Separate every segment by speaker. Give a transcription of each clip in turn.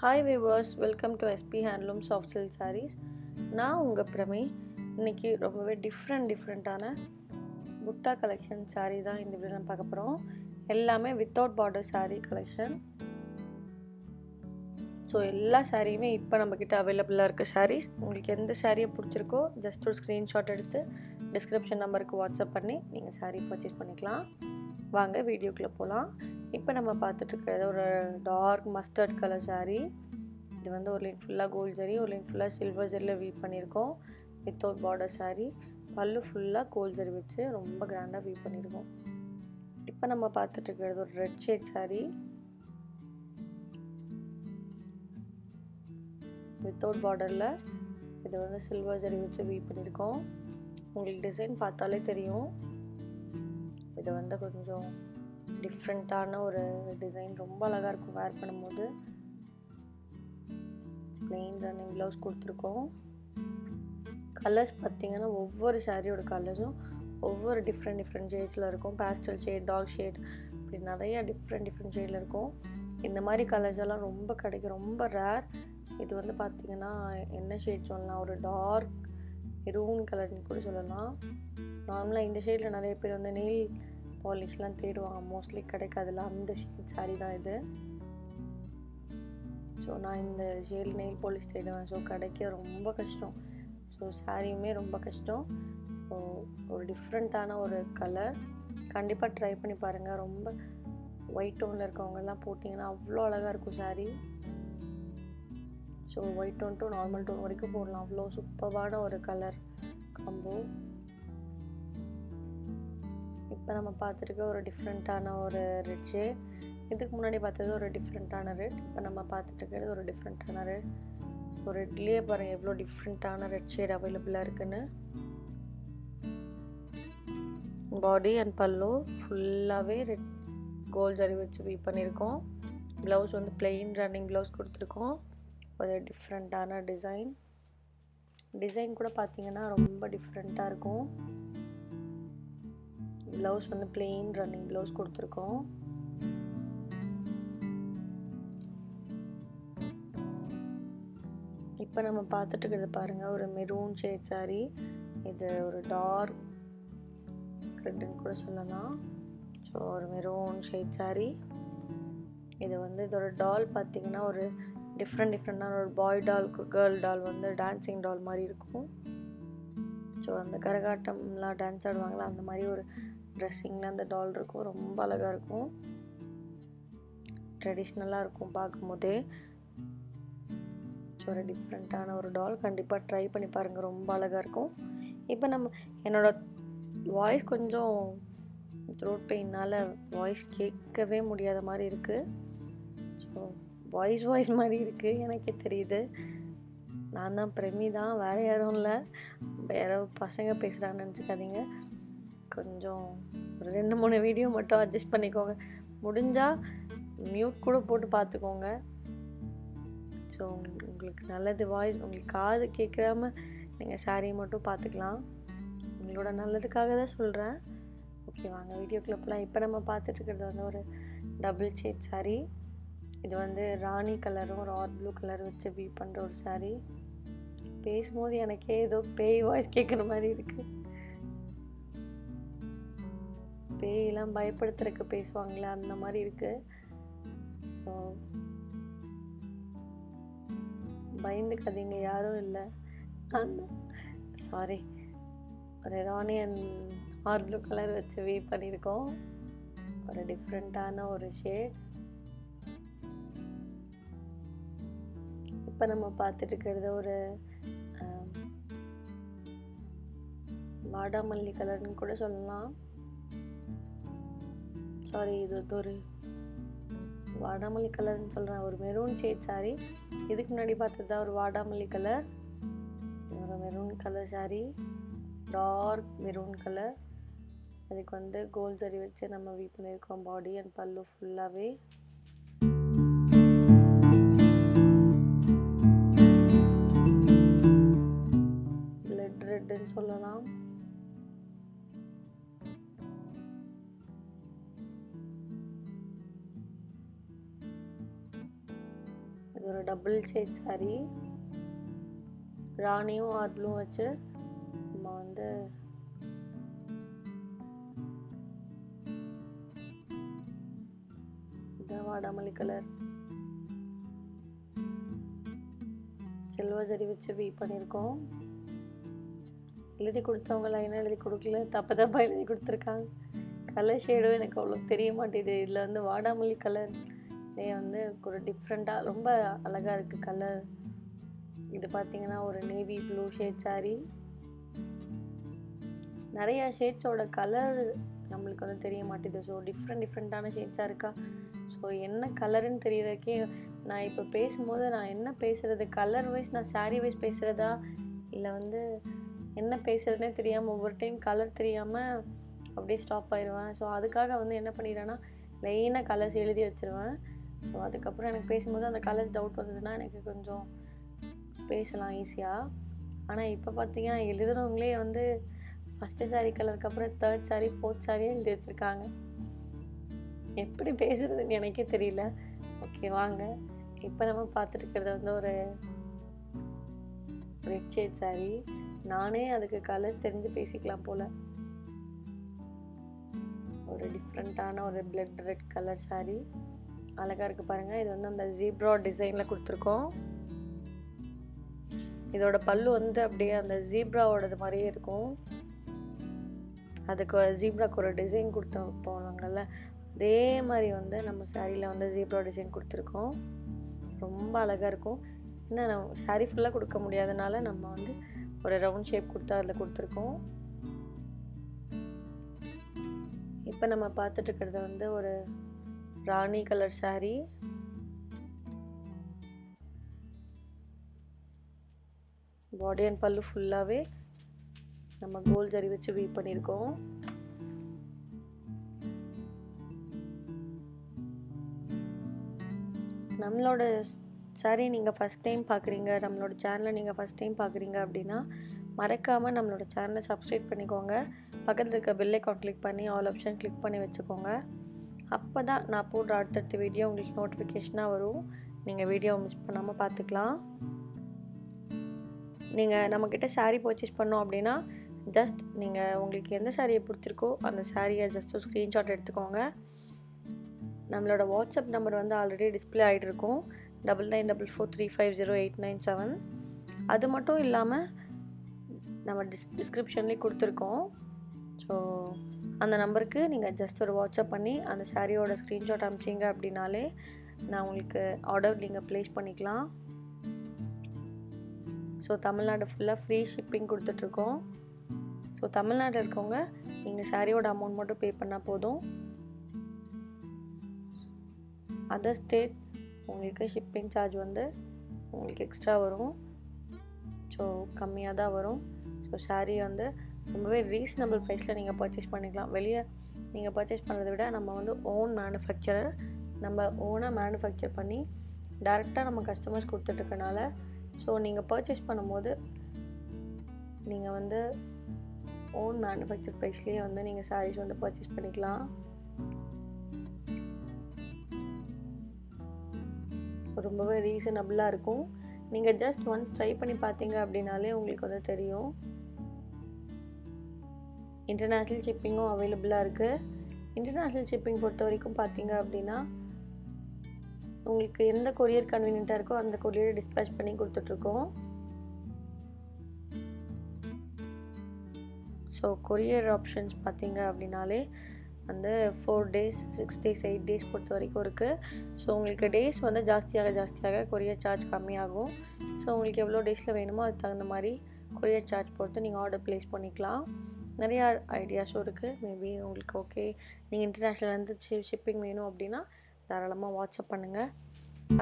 Speaker 1: Hi viewers, welcome to SP handloom soft silk sarees. நான் உங்கள் பிரமி. இன்றைக்கி ரொம்பவே டிஃப்ரெண்ட்டான புட்டா கலெக்ஷன் சாரீ தான் இந்த வீடியோ நான் பார்க்க போகிறோம். எல்லாமே without border sari collection. So எல்லா சாரியுமே இப்போ நம்மக்கிட்ட அவைலபிளாக இருக்க சாரீஸ். உங்களுக்கு எந்த சாரியை பிடிச்சிருக்கோ ஜஸ்ட் ஒரு ஸ்க்ரீன்ஷாட் எடுத்து டிஸ்கிரிப்ஷன் நம்பருக்கு வாட்ஸ்அப் பண்ணி நீங்கள் சாரீ பர்ச்சேஸ் பண்ணிக்கலாம். வாங்க வீடியோக்குள்ளே போகலாம். இப்போ நம்ம பார்த்துட்ருக்கிறது ஒரு டார்க் மஸ்டர்ட் கலர் சாரீ. இது வந்து ஒரு லைன் ஃபுல்லாக கோல்ட் ஜரி, ஒரு லைன் ஃபுல்லாக சில்வர் ஜரியில் வீவ் பண்ணியிருக்கோம். வித்தவுட் பார்டர் சாரீ, பல்லு ஃபுல்லாக கோல்ட் ஜரி வச்சு ரொம்ப கிராண்டாக வீவ் பண்ணியிருக்கோம். இப்போ நம்ம பார்த்துட்ருக்கிறது ஒரு ரெட் ஷேட் சாரீ. வித்தவுட் பார்டரில் இது வந்து சில்வர் ஜரி வச்சு வீவ் பண்ணியிருக்கோம். உங்களுக்கு டிசைன் பார்த்தாலே தெரியும். இது வந்து கொஞ்சம் டிஃப்ரெண்ட்டான ஒரு டிசைன், ரொம்ப அழகாக இருக்கும் வேர் பண்ணும்போது. ப்ளெயின் ரன்னிங் ப்ளவுஸ் கொடுத்துருக்கோம். கலர்ஸ் பார்த்திங்கன்னா ஒவ்வொரு சாரியோட கலர்ஸும் ஒவ்வொரு டிஃப்ரெண்ட் ஷேட்ஸில் இருக்கும். பேஸ்டல் ஷேட், டார்க் ஷேட், இப்படி நிறையா டிஃப்ரெண்ட் ஷேடில் இருக்கும். இந்த மாதிரி கலர்ஸ் எல்லாம் ரொம்ப கிடைக்கும், ரொம்ப ரேர். இது வந்து பார்த்திங்கன்னா என்ன ஷேட் சொல்லலாம், ஒரு டார்க் மெரூன் கலர்னு கூட சொல்லலாம். நார்மலாக இந்த ஷேடில் நிறைய பேர் வந்து நெயில் பாலிஷ்லாம் தேடுவாங்க, மோஸ்ட்லி கிடைக்காதுல, அந்த ஷேட் சாரீ தான் இது. ஸோ நான் இந்த ஷேட் நெயில் பாலிஷ் தேடுவேன், ஸோ கிடைக்க ரொம்ப கஷ்டம். ஸோ சாரியுமே ரொம்ப கஷ்டம். ஸோ ஒரு டிஃப்ரெண்ட்டான ஒரு கலர், கண்டிப்பாக ட்ரை பண்ணி பாருங்கள். ரொம்ப ஒயிட் டோனில் இருக்கவங்கெல்லாம் போட்டிங்கன்னா அவ்வளோ அழகாக இருக்கும் saree. So white tone to normal tone வரைக்கும் போடலாம், அவ்வளோ சூப்பரான ஒரு கலர் காம்போ. இப்போ நம்ம பார்த்துருக்க ஒரு டிஃப்ரெண்ட்டான ஒரு ரெட் ஷேட். இதுக்கு முன்னாடி பார்த்தது ஒரு டிஃப்ரெண்ட்டான ரெட். இப்போ நம்ம பார்த்துட்ருக்கிறது ஒரு டிஃப்ரெண்ட்டான ரெட். ஸோ ரெட்லேயே பாருங்கள் எவ்வளோ டிஃப்ரெண்ட்டான ரெட் ஷேட் அவைலபிளாக இருக்குன்னு. பாடி அண்ட் பல்லு ஃபுல்லாகவே ரெட் கோல்ட் ஜரி வச்சு வீவ் பண்ணியிருக்கோம். ப்ளவுஸ் வந்து பிளெயின் ரன்னிங் ப்ளவுஸ் கொடுத்துருக்கோம். ஒரு டிஃப்ரெண்ட்டான டிசைன் கூட பார்த்திங்கன்னா ரொம்ப டிஃப்ரெண்ட்டாக இருக்கும். ப்ளவுஸ் வந்து பிளெயின் ரன்னிங் ப்ளவுஸ் கொடுத்துருக்கோம். இப்போ நம்ம பார்த்துட்டு இருக்கிறது பாருங்கள், ஒரு மெரூன் ஷேட் சாரீ. இது ஒரு டார்க் ரெட்டுன்னு கூட சொல்லலாம். ஸோ ஒரு மெரூன் ஷேட் சாரீ. இது வந்து இதோட டால் பார்த்திங்கன்னா ஒரு டிஃப்ரெண்டான ஒரு பாய் டால், கேர்ள் டால், வந்து டான்ஸிங் டால் மாதிரி இருக்கும். ஸோ அந்த கரகாட்டம்லாம் டான்ஸ் ஆடுவாங்களா, அந்த மாதிரி ஒரு ட்ரெஸ்ஸிங்கில் அந்த டால் இருக்கும். ரொம்ப அழகாக இருக்கும், ட்ரெடிஷ்னலாக இருக்கும் பார்க்கும்போதே. ஸோ ஒரு டிஃப்ரெண்ட்டான ஒரு டால், கண்டிப்பாக ட்ரை பண்ணி பாருங்கள், ரொம்ப அழகாக இருக்கும். இப்போ என்னோடய வாய்ஸ் கொஞ்சம் த்ரோட் பெயினால் வாய்ஸ் கேட்கவே முடியாத மாதிரி இருக்குது. ஸோ வாய்ஸ் மாதிரி இருக்குது, எனக்கே தெரியுது. நான் தான் பிரமி தான், வேறு யாரும் இல்லை. யாரோ பசங்க பேசுகிறாங்கன்னு நினச்சிக்காதீங்க. கொஞ்சம் ஒரு 2-3 வீடியோ மட்டும் அட்ஜஸ்ட் பண்ணிக்கோங்க. முடிஞ்சால் மியூட் கூட போட்டு பார்த்துக்கோங்க. ஸோ உங்களுக்கு நல்லது, வாய்ஸ் உங்களுக்கு காது கேட்காம நீங்கள் சாரியை மட்டும் பார்த்துக்கலாம். உங்களோட நல்லதுக்காக தான் சொல்கிறேன். ஓகே, வாங்க வீடியோக்குள்ளே போகலாம். இப்போ நம்ம பார்த்துட்ருக்கிறது வந்து ஒரு டபுள் ஷேட் சாரீ. இது வந்து ராணி கலரும் ஒரு ஆர் ப்ளூ கலர் வச்சு வீவ் பண்ணுற ஒரு சாரீ. பேசும்போது எனக்கே ஏதோ பேய் வாய்ஸ் கேட்குற மாதிரி இருக்குது. பேயெல்லாம் பயப்படுத்துறதுக்கு பேசுவாங்களே, அந்த மாதிரி இருக்குது. ஸோ பயந்துக்காதீங்க, யாரும் இல்லை, சாரி. ஒரு ராணி அண்ட் ஆர் ப்ளூ கலர் வச்சு வீவ் பண்ணியிருக்கோம். ஒரு டிஃப்ரெண்ட்டான ஒரு ஷேட். இப்போ நம்ம பார்த்துட்டு இருக்கிறது ஒரு வாடாமல்லி கலர்னு கூட சொல்லலாம். சாரி, இது ஒரு வாடாமல்லி கலர்னு சொல்கிறேன், ஒரு மெரூன் ஷேட் சாரீ. இதுக்கு முன்னாடி பார்த்தது தான் ஒரு வாடாமல்லி கலர். ஒரு maroon colour saree, dark maroon colour. அதுக்கு வந்து கோல்ட் ஜரி வச்சு நம்ம வீவ் பண்ணியிருக்கோம். பாடி அண்ட் பல்லு ஃபுல்லாகவே பிளட் ரெட்டுன்னு சொல்லலாம். ஒரு டபுள் ஷேட் saree, ராணியும் ஆர்ட்லும் வச்சு நம்ம வந்து இந்த வாடாமல்லி கலர் சில்வர் ஜரி வச்சு வீவ் பண்ணியிருக்கோம். எழுதி கொடுத்தவங்க லைனாக எழுதி கொடுக்கல, தப்பாக எழுதி கொடுத்துருக்காங்க. கலர் ஷேடும் எனக்கு அவ்வளோ தெரிய மாட்டேது. இதில் வந்து வாடாமல்லி கலர்லேயே வந்து ஒரு டிஃப்ரெண்ட்டாக ரொம்ப அழகாக இருக்குது கலர். இது பார்த்திங்கன்னா ஒரு நேவி ப்ளூ ஷேட் saree. நிறையா ஷேட்ஸோட கலர் நம்மளுக்கு வந்து தெரிய மாட்டேது. ஸோ டிஃப்ரெண்ட்டான ஷேட்ஸாக இருக்கா. ஸோ என்ன கலருன்னு தெரியறதுக்கே நான் இப்போ பேசும்போது நான் என்ன பேசுகிறது, கலர் வைஸ் நான் saree வைஸ் பேசுகிறதா இல்லை வந்து என்ன பேசுகிறதுனே தெரியாமல் ஒவ்வொரு டைம் கலர் தெரியாமல் அப்படியே ஸ்டாப் ஆயிடுவேன். ஸோ அதுக்காக வந்து என்ன பண்ணிடுறேன்னா லைனாக கலர்ஸ் எழுதி வச்சுருவேன். ஸோ அதுக்கப்புறம் எனக்கு பேசும்போது அந்த கலர்ஸ் டவுட் வந்ததுன்னா எனக்கு கொஞ்சம் பேசலாம் ஈஸியாக. ஆனால் இப்போ பார்த்தீங்கன்னா எழுதுகிறவங்களே வந்து ஃபஸ்ட்டு saree கலருக்கு அப்புறம் 3rd saree 4th saree எழுதி வச்சுருக்காங்க. எப்படி பேசுகிறதுன்னு எனக்கே தெரியல. ஓகே வாங்க, இப்போ நம்ம பார்த்துட்டு இருக்கிறது வந்து ஒரு ரெட் ஷேட் saree. நானே அதுக்கு கலர்ஸ் தெரிஞ்சு பேசிக்கலாம் போல். ஒரு டிஃப்ரெண்ட்டான ஒரு பிளட் ரெட் கலர் saree அழகாக இருக்குது பாருங்கள். இது வந்து அந்த ஜீப்ரா டிசைனில் கொடுத்துருக்கோம். இதோட பல்லு வந்து அப்படியே அந்த ஜீப்ராவோடது மாதிரியே இருக்கும். அதுக்கு ஜீப்ராக்கு ஒரு டிசைன் கொடுத்து போனாங்கல்ல, அதே மாதிரி வந்து நம்ம சாரியில் வந்து ஜீப்ரா டிசைன் கொடுத்துருக்கோம். ரொம்ப அழகாக இருக்கும். இன்னும் நம்ம saree ஃபுல்லாக கொடுக்க முடியாதனால நம்ம வந்து ஒரு ரவுண்ட் ஷேப் கொடுத்து அதில் கொடுத்துருக்கோம். இப்போ நம்ம பார்த்துட்டு இருக்கிறது வந்து ஒரு ராணி கலர் saree. பாடி அண்ட் பல்லு ஃபுல்லாகவே நம்ம கோல்ட் ஜரி வச்சு வீவ் பண்ணியிருக்கோம். நம்மளோட saree நீங்கள் ஃபஸ்ட் டைம் பார்க்குறீங்க, நம்மளோட சேனலை நீங்கள் ஃபஸ்ட் டைம் பார்க்குறீங்க அப்படின்னா மறக்காமல் நம்மளோட சேனலை சப்ஸ்கிரைப் பண்ணிக்கோங்க. பக்கத்தில் இருக்க பெல் ஐக்கான் கிளிக் பண்ணி ஆல் ஆப்ஷன் கிளிக் பண்ணி வச்சுக்கோங்க. அப்போ தான் நான் போடுற அடுத்தடுத்த வீடியோ உங்களுக்கு நோட்டிஃபிகேஷனாக வரும். நீங்கள் வீடியோவை மிஸ் பண்ணாமல் பார்த்துக்கலாம். நீங்கள் நம்மக்கிட்ட saree பர்ச்சேஸ் பண்ணோம் அப்படின்னா ஜஸ்ட் நீங்கள் உங்களுக்கு எந்த சாரியை பிடிச்சிருக்கோ அந்த சாரியை ஜஸ்ட் ஒரு ஸ்க்ரீன்ஷாட் எடுத்துக்கோங்க. நம்மளோட வாட்ஸ்அப் நம்பர் வந்து ஆல்ரெடி டிஸ்பிளே ஆகிட்டு இருக்கும், 9944350897. அது மட்டும் இல்லாமல் நம்ம டிஸ்கிரிப்ஷன்லேயே கொடுத்துருக்கோம். ஸோ அந்த நம்பருக்கு நீங்கள் ஜஸ்ட் ஒரு வாட்ஸ்அப் பண்ணி அந்த சாரியோட ஸ்க்ரீன்ஷாட் அனுப்பிச்சிங்க அப்படின்னாலே நான் உங்களுக்கு ஆர்டர் நீங்கள் ப்ளேஸ் பண்ணிக்கலாம். ஸோ தமிழ்நாடு ஃபுல்லாக ஃப்ரீ ஷிப்பிங் கொடுத்துட்ருக்கோம். ஸோ தமிழ்நாட்டில் இருக்கவங்க நீங்கள் சாரியோட அமௌண்ட் மட்டும் பே பண்ணால் போதும். அதர் ஸ்டேட் உங்களுக்கு ஷிப்பிங் சார்ஜ் வந்து உங்களுக்கு எக்ஸ்ட்ரா வரும். ஸோ கம்மியாக தான் வரும். ஸோ சாரீ வந்து ரொம்பவே ரீசனபிள் ப்ரைஸில் நீங்கள் பர்ச்சேஸ் பண்ணிக்கலாம். வெளியே நீங்கள் பர்ச்சேஸ் பண்ணுறதை விட நம்ம வந்து ஓன் மேனுஃபேக்சரர், நம்ம ஓனாக மேனுஃபேக்சர் பண்ணி டேரெக்டாக நம்ம கஸ்டமர்ஸ் கொடுத்துட்ருக்கனால ஸோ நீங்கள் பர்ச்சேஸ் பண்ணும்போது நீங்கள் வந்து ஓன் மேனுஃபேக்சர் ப்ரைஸ்லேயே வந்து நீங்கள் சாரீஸ் வந்து பர்ச்சேஸ் பண்ணிக்கலாம். ரொம்பவே ரீசனபிளாக இருக்கும். நீங்கள் ஜஸ்ட் ஒன்ஸ் ட்ரை பண்ணி பார்த்தீங்க அப்படின்னாலே உங்களுக்கு வந்து தெரியும். இன்டர்நேஷ்னல் ஷிப்பிங்கும் அவைலபிளாக இருக்குது. இன்டர்நேஷ்னல் ஷிப்பிங் பொறுத்த வரைக்கும் பார்த்தீங்க அப்படின்னா உங்களுக்கு எந்த கொரியர் கன்வீனியண்ட்டாக இருக்கோ அந்த கொரியரை டிஸ்பேச் பண்ணி கொடுத்துட்ருக்கோம். ஸோ கொரியர் ஆப்ஷன்ஸ் பார்த்தீங்க அப்படின்னாலே வந்து 4 days 6 days 8 days பொறுத்த வரைக்கும் இருக்குது. ஸோ உங்களுக்கு டேஸ் வந்து ஜாஸ்தியாக கொரியர் சார்ஜ் கம்மியாகும். ஸோ உங்களுக்கு எவ்வளோ டேஸில் வேணுமோ அதுக்கு தகுந்த மாதிரி கொரியர் சார்ஜ் பொறுத்து நீங்கள் ஆர்டர் ப்ளேஸ் பண்ணிக்கலாம். நிறையா ஐடியாஸும் இருக்குது. மேபி உங்களுக்கு ஓகே நீங்கள் இன்டர்நேஷ்னல் வந்து ஷிப்பிங் வேணும் அப்படின்னா தாராளமாக வாட்ஸ்அப் பண்ணுங்கள்.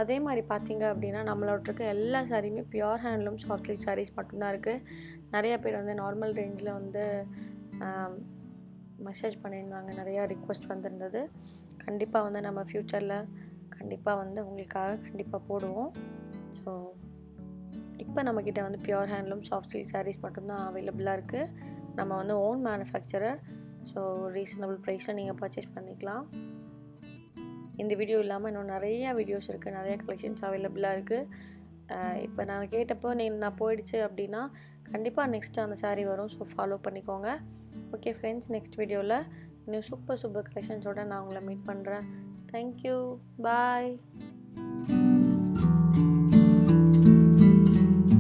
Speaker 1: அதே மாதிரி பார்த்தீங்க அப்படின்னா நம்மளோட இருக்க எல்லா சாரியுமே pure handloom soft silk saris மட்டும்தான் இருக்குது. நிறையா பேர் வந்து நார்மல் ரேஞ்சில் வந்து மெசேஜ் பண்ணியிருந்தாங்க, நிறையா ரிக்வெஸ்ட் வந்திருந்தது. கண்டிப்பாக வந்து நம்ம ஃப்யூச்சரில் கண்டிப்பாக வந்து உங்களுக்காக கண்டிப்பாக போடுவோம். ஸோ இப்போ நம்மக்கிட்ட வந்து pure handloom soft silk saris மட்டும்தான் அவைலபிளாக இருக்குது. நம்ம வந்து ஓன் மேனுஃபேக்சரர். ஸோ ரீசனபிள் ப்ரைஸில் நீங்கள் பர்ச்சேஸ் பண்ணிக்கலாம். இந்த வீடியோ இல்லாமல் இன்னும் நிறையா வீடியோஸ் இருக்குது, நிறையா கலெக்ஷன்ஸ் அவைலபிளாக இருக்குது. இப்போ நான் கேட்டப்போ நான் போயிடுச்சு அப்படின்னா கண்டிப்பாக நெக்ஸ்ட்டு அந்த சாரீ வரும். ஸோ ஃபாலோ பண்ணிக்கோங்க. ஓகே ஃப்ரெண்ட்ஸ், நெக்ஸ்ட் வீடியோவில் இன்னும் சூப்பர் கலெக்ஷன்ஸோடு நான் உங்களை மீட் பண்ணுறேன். தேங்க்யூ, பாய்.